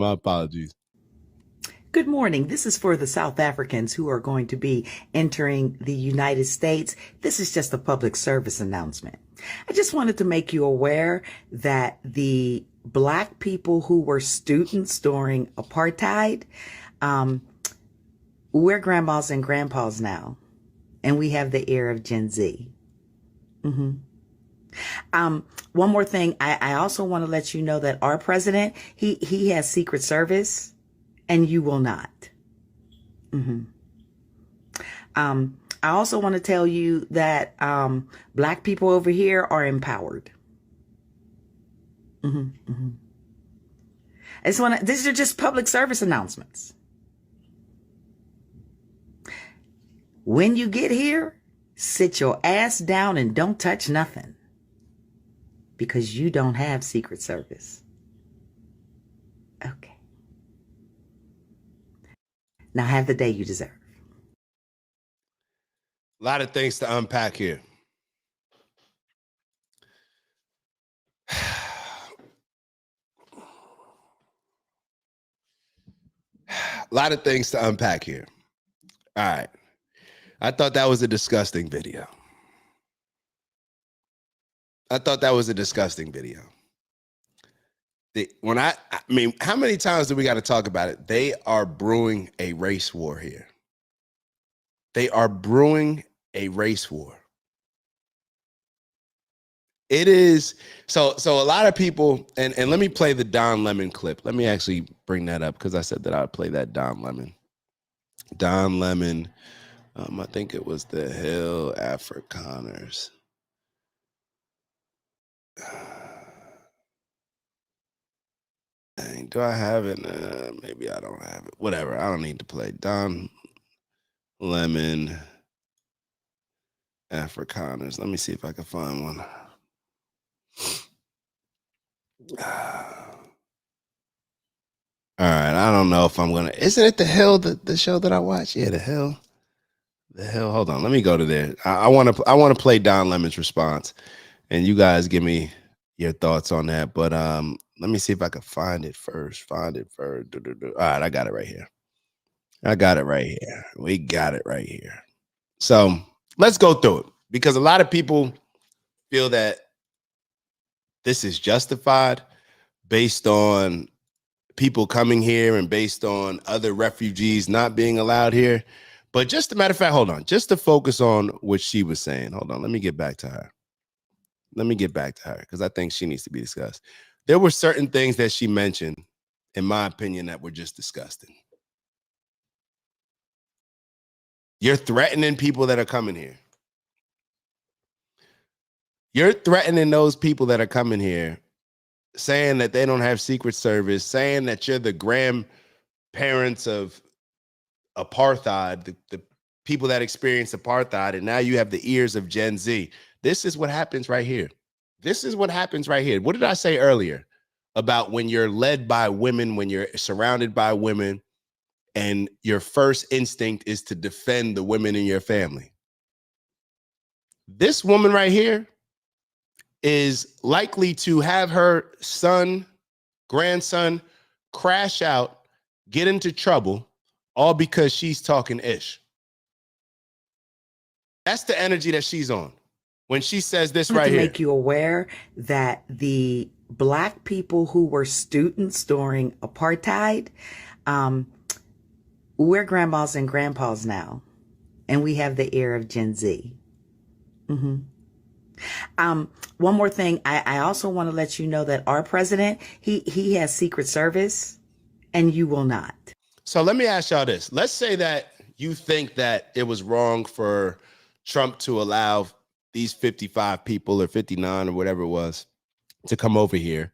My apologies. Good morning. This is for the South Africans who are going to be entering the United States. This is just a public service announcement. I just wanted to make you aware that the Black people who were students during apartheid, we're grandmas and grandpas now, and we have the ear of Gen Z. One more thing, I also want to let you know that our president, he has Secret Service, and you will not. I also want to tell you that Black people over here are empowered. These are just public service announcements. When you get here, sit your ass down and don't touch nothing, because you don't have Secret Service. Okay. Now have the day you deserve. A lot of things to unpack here. A lot of things to unpack here. All right. I thought that was a disgusting video. I mean, how many times do we got to talk about it? They are brewing a race war here. They are brewing a race war. It is so a lot of people, and let me play the Don Lemon clip. Let me actually bring that up because I said that I'd play that Don Lemon. I think it was the Hill Afrikaners. Dang, do I have it? Maybe I don't have it. Whatever. I don't need to play Don Lemon Afrikaners. Let me see if I can find one. All right. I don't know if I'm gonna. Isn't it the Hill, the show that I watch? Yeah, the Hill. The Hill. Hold on. Let me go to there. I want to play Don Lemon's response, and you guys give me your thoughts on that. But let me see if I can find it first. All right, I got it right here. We got it right here. So let's go through it, because a lot of people feel that this is justified based on people coming here and based on other refugees not being allowed here. But just a matter of fact, hold on, just to focus on what she was saying. Hold on, let me get back to her. Because I think she needs to be discussed. There were certain things that she mentioned, in my opinion, that were just disgusting. You're threatening people that are coming here. You're threatening those people that are coming here, saying that they don't have Secret Service, saying that you're the grandparents of apartheid, the people that experienced apartheid, and now you have the ears of Gen Z. This is what happens right here. What did I say earlier about when you're led by women, when you're surrounded by women, and your first instinct is to defend the women in your family? This woman right here is likely to have her grandson crash out, get into trouble, all because she's talking ish. That's the energy that she's on when she says this right here. To make you aware that the Black people who were students during apartheid, we're grandmas and grandpas now, and we have the ear of Gen Z. One more thing, I also want to let you know that our president, he has Secret Service, and you will not. So let me ask y'all this. Let's say that you think that it was wrong for Trump to allow these 55 people or 59 or whatever it was to come over here.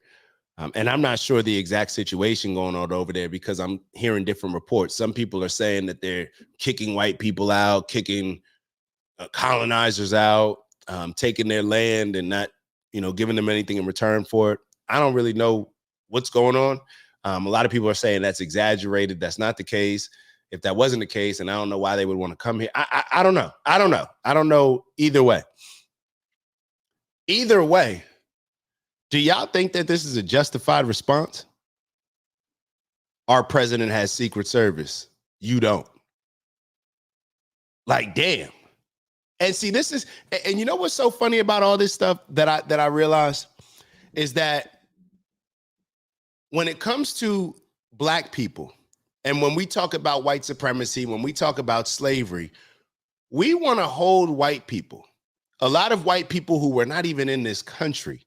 And I'm not sure the exact situation going on over there, because I'm hearing different reports. Some people are saying that they're kicking white people out, kicking colonizers out, taking their land and not, giving them anything in return for it. I don't really know what's going on. A lot of people are saying that's exaggerated. That's not the case. If that wasn't the case, and I don't know why they would want to come here. I don't know. I don't know either way. Do y'all think that this is a justified response? our president has Secret Service. You don't. Like, damn. And see, this is, and you know what's so funny about all this stuff that I realized is that when it comes to black people, and when we talk about white supremacy, when we talk about slavery, we want to hold white people, a lot of white people who were not even in this country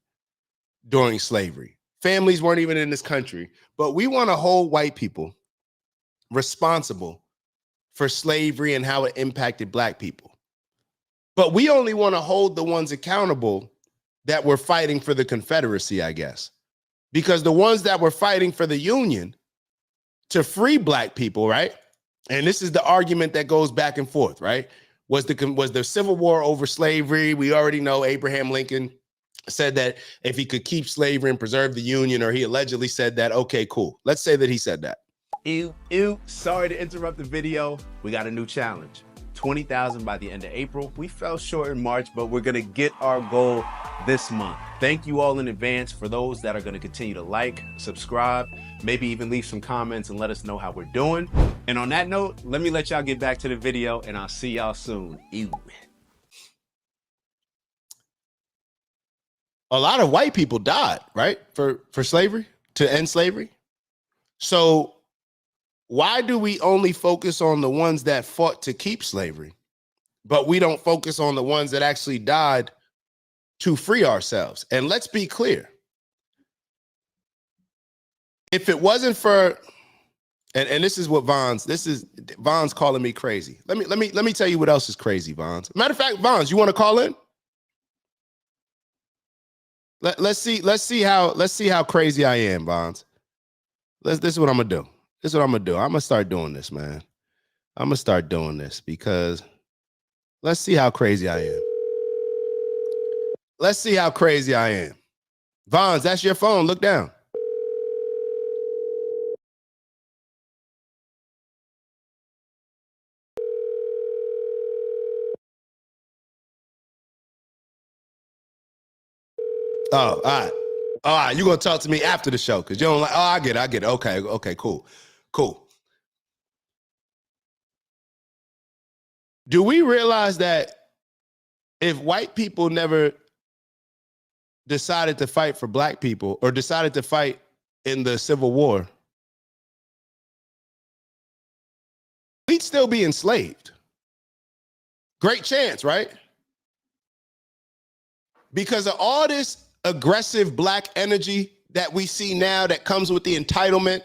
during slavery. Families weren't even in this country, but we want to hold white people responsible for slavery and how it impacted black people. But we only want to hold the ones accountable that were fighting for the Confederacy, I guess, because the ones that were fighting for the Union to free black people, right? And this is the argument that goes back and forth, right? Was the Civil War over slavery? We already know Abraham Lincoln said that if he could keep slavery and preserve the Union, or he allegedly said that, okay, cool. Let's say that he said that. Ew. Sorry to interrupt the video. We got a new challenge. 20,000 by the end of April. We fell short in March, but we're gonna get our goal this month. Thank you all in advance for those that are gonna continue to like, subscribe, maybe even leave some comments and let us know how we're doing. And on that note, let me let y'all get back to the video and I'll see y'all soon. Ew. A lot of white people died, right? For slavery, to end slavery. So why do we only focus on the ones that fought to keep slavery, but we don't focus on the ones that actually died to free ourselves? And let's be clear. If it wasn't for, and this is what Von's calling me crazy. Let me tell you what else is crazy, Vons. Matter of fact, Vons, you want to call in? Let's see how crazy I am, Vons. This is what I'm gonna do. This is what I'm gonna do. I'm gonna start doing this, man. I'm gonna start doing this because let's see how crazy I am. Let's see how crazy I am. Vons, that's your phone. Look down. Oh, all right. All right, you're gonna talk to me after the show because you don't like, oh, I get it. Okay, cool. Do we realize that if white people never decided to fight for black people or decided to fight in the Civil War, we'd still be enslaved? Great chance, right? Because of all this aggressive black energy that we see now that comes with the entitlement,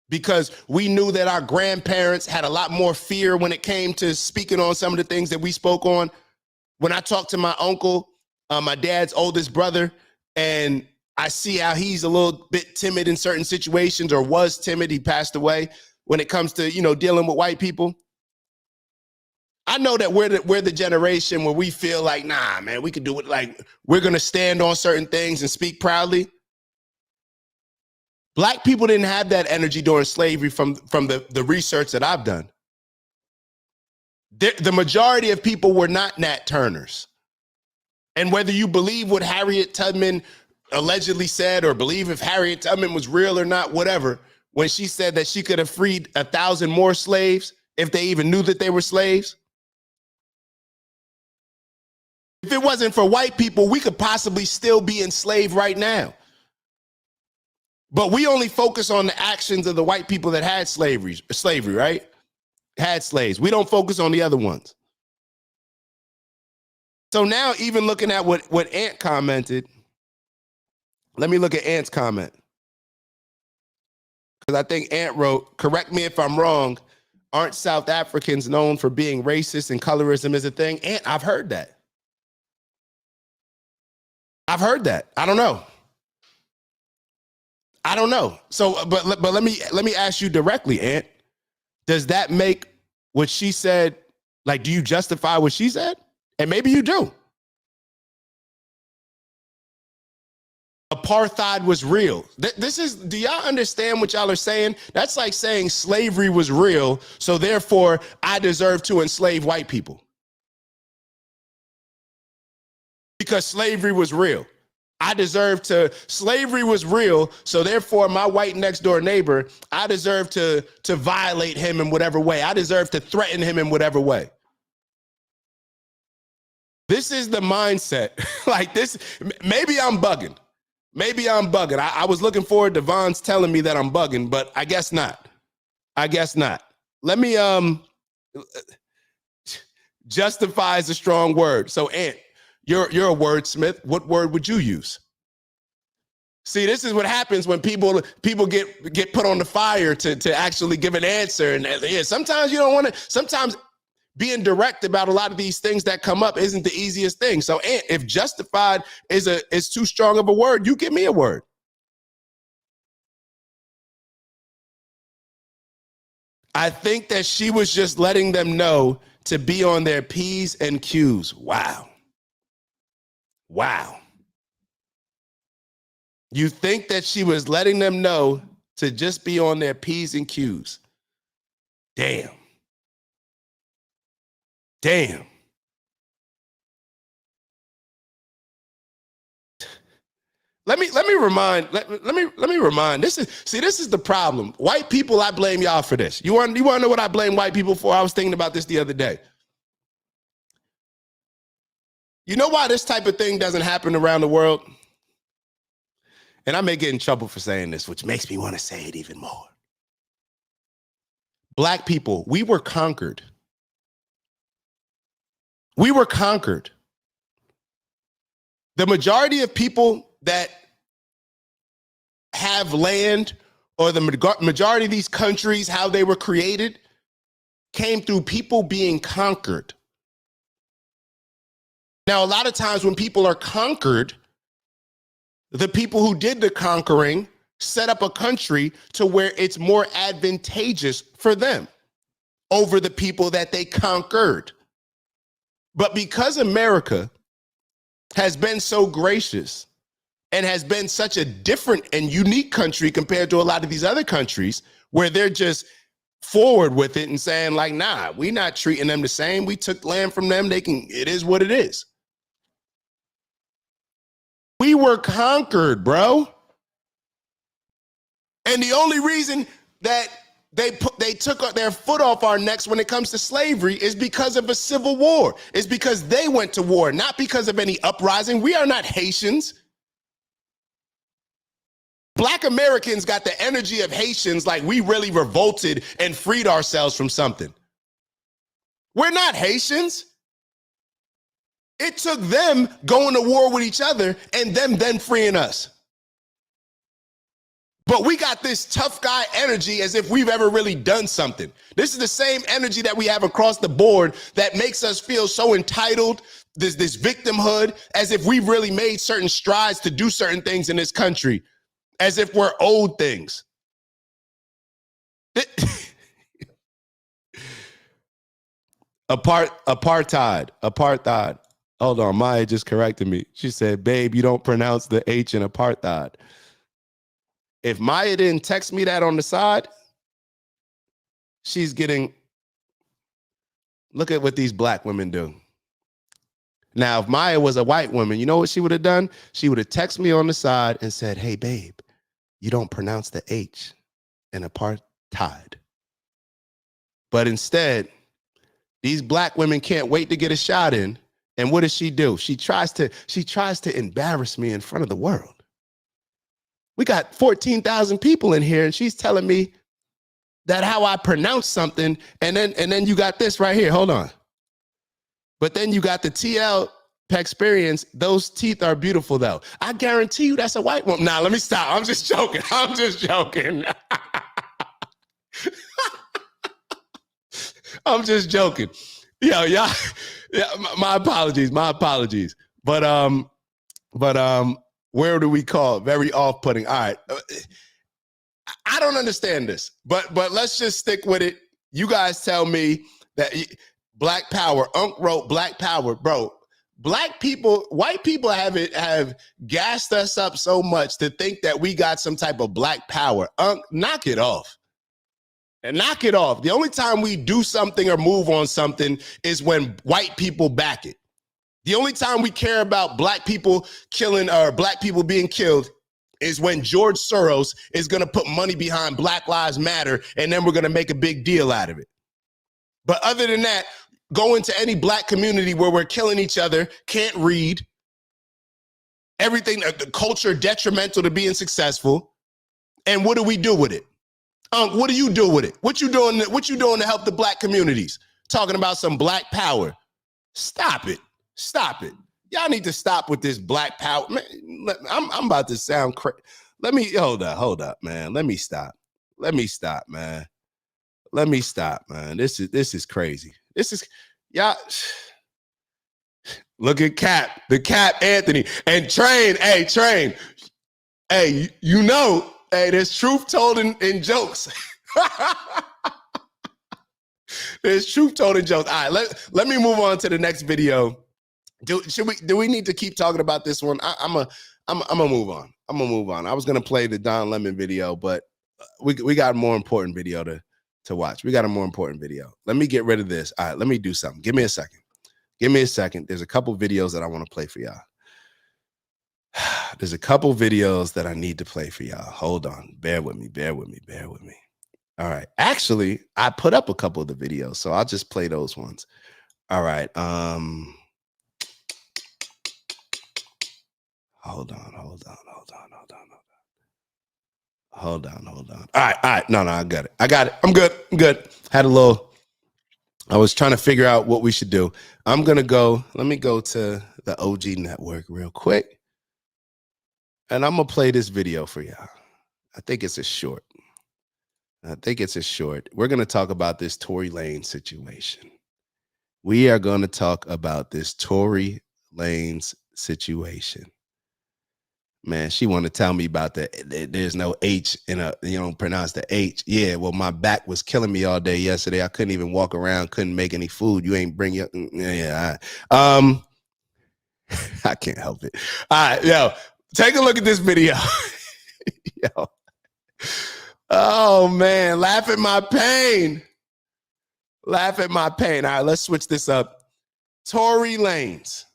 because we knew that our grandparents had a lot more fear when it came to speaking on some of the things that we spoke on. When I talked to my uncle, my dad's oldest brother, and I see how he's a little bit timid in certain situations, or was timid, he passed away, when it comes to, dealing with white people. I know that we're the generation where we feel like, nah, man, we could do it. Like, we're going to stand on certain things and speak proudly. Black people didn't have that energy during slavery from the research that I've done. The majority of people were not Nat Turners. And whether you believe what Harriet Tubman allegedly said, or believe if Harriet Tubman was real or not, whatever, when she said that she could have freed 1,000 more slaves if they even knew that they were slaves. If it wasn't for white people, we could possibly still be enslaved right now. But we only focus on the actions of the white people that had slavery, right? Had slaves. We don't focus on the other ones. So now, even looking at what Ant commented, let me look at Ant's comment. Because I think Ant wrote, correct me if I'm wrong, aren't South Africans known for being racist and colorism is a thing? Ant, I've heard that. I don't know. So, but let me ask you directly, Ant. Does that make what she said, like, do you justify what she said? And maybe you do. Apartheid was real. Do y'all understand what y'all are saying? That's like saying slavery was real, so therefore I deserve to enslave white people. Because slavery was real. Slavery was real, so therefore my white next door neighbor, I deserve to violate him in whatever way. I deserve to threaten him in whatever way. This is the mindset. Like this, maybe I'm bugging. Maybe I'm bugging. I was looking forward to Von's telling me that I'm bugging, but I guess not. I guess not. Let me, justify is a strong word. So Ant, you're a wordsmith. What word would you use? See, this is what happens when people get put on the fire to actually give an answer. And yeah, sometimes you don't want to, sometimes being direct about a lot of these things that come up isn't the easiest thing. So Ant, if justified is too strong of a word, you give me a word. I think that she was just letting them know to be on their P's and Q's. Wow. Wow. You think that she was letting them know to just be on their P's and Q's. Damn. Damn. Let me remind. This is the problem. White people, I blame y'all for this. You want to know what I blame white people for? I was thinking about this the other day. You know why this type of thing doesn't happen around the world? And I may get in trouble for saying this, which makes me want to say it even more. Black people, we were conquered. We were conquered. The majority of people that have land, or the majority of these countries, how they were created, came through people being conquered. Now, a lot of times when people are conquered, the people who did the conquering set up a country to where it's more advantageous for them over the people that they conquered. But because America has been so gracious and has been such a different and unique country compared to a lot of these other countries where they're just forward with it and saying like, nah, we're not treating them the same. We took land from them. It is what it is. We were conquered, bro. And the only reason that they took their foot off our necks when it comes to slavery is because of a civil war. It's because they went to war, not because of any uprising. We are not Haitians. Black Americans got the energy of Haitians, like we really revolted and freed ourselves from something. We're not Haitians. It took them going to war with each other and them then freeing us. But we got this tough guy energy as if we've ever really done something. This is the same energy that we have across the board that makes us feel so entitled, this victimhood, as if we've really made certain strides to do certain things in this country, as if we're owed things. Apartheid. Hold on, Maya just corrected me. She said, babe, you don't pronounce the H in apartheid. If Maya didn't text me that on the side, she's getting, look at what these black women do. Now, if Maya was a white woman, you know what she would have done? She would have texted me on the side and said, hey, babe, you don't pronounce the H in apartheid. But instead, these black women can't wait to get a shot in. And what does she do? She tries to embarrass me in front of the world. We got 14,000 people in here and she's telling me that how I pronounce something. And then you got this right here. Hold on. But then you got the TL experience. Those teeth are beautiful though. I guarantee you that's a white woman. Nah, let me stop. I'm just joking. I'm just joking. I'm just joking. Yo, yeah, my apologies. But where do we call it? Very off-putting. All right. I don't understand this, but let's just stick with it. You guys tell me that Black Power, Unc wrote Black Power, bro. Black people, white people have gassed us up so much to think that we got some type of Black Power. Unc, knock it off. And knock it off. The only time we do something or move on something is when white people back it. The only time we care about black people killing or black people being killed is when George Soros is going to put money behind Black Lives Matter, and then we're going to make a big deal out of it. But other than that, go into any black community where we're killing each other, can't read, everything, the culture detrimental to being successful. And what do we do with it? What do you do with it? What you doing to help the black communities? Talking about some black power. Stop it. Stop it. Y'all need to stop with this black power. Man, I'm about to sound crazy. Let me hold up, man. Let me stop, man. Let me stop, man. This is crazy. This is y'all. Look at Cap, the Cap Anthony, and Train. Hey, Train. Hey, you know, hey, there's truth told in jokes. There's truth told in jokes. All right, let me move on to the next video. Do we need to keep talking about this one? I'm gonna move on. I'm gonna move on. I was gonna play the Don Lemon video, but we got a more important video to watch. We got a more important video. Let me get rid of this. All right, let me do something. Give me a second. Give me a second. There's a couple videos that I want to play for y'all. There's a couple videos that I need to play for y'all. Hold on. Bear with me. Bear with me. Bear with me. All right. Actually, I put up a couple of the videos, so I'll just play those ones. All right. Hold on. All right. No, I got it. I'm good. I was trying to figure out what we should do. Let me go to the OG network real quick. And I'm going to play this video for y'all. I think it's a short. We're going to talk about this Tory Lanez situation. We are going to talk about this Tory Lanez situation. Man, she want to tell me about there's no H in a, you don't pronounce the H. Yeah, well, my back was killing me all day yesterday. I couldn't even walk around, couldn't make any food. You ain't bring your, yeah. I can't help it. All right, yo, take a look at this video. Yo. Oh, man, laugh at my pain. All right, let's switch this up. Tory Lanez.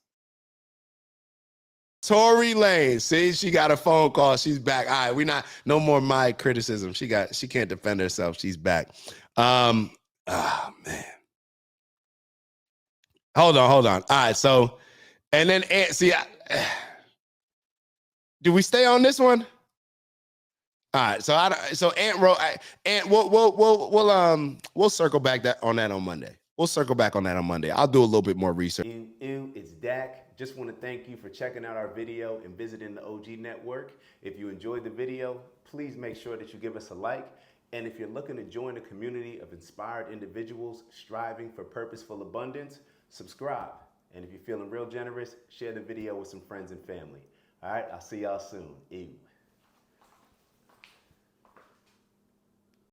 See, she got a phone call. She's back. All right, no more my criticism. She can't defend herself. She's back. Man. Hold on. All right, so, and then, see, do we stay on this one? All right, so Ant wrote, Ant, we'll circle back on that on Monday. I'll do a little bit more research. It's Dak. Just want to thank you for checking out our video and visiting the OG network. If you enjoyed the video, please make sure that you give us a like. And if you're looking to join a community of inspired individuals striving for purposeful abundance, subscribe. And if you're feeling real generous, share the video with some friends and family. All right, I'll see y'all soon. Ew.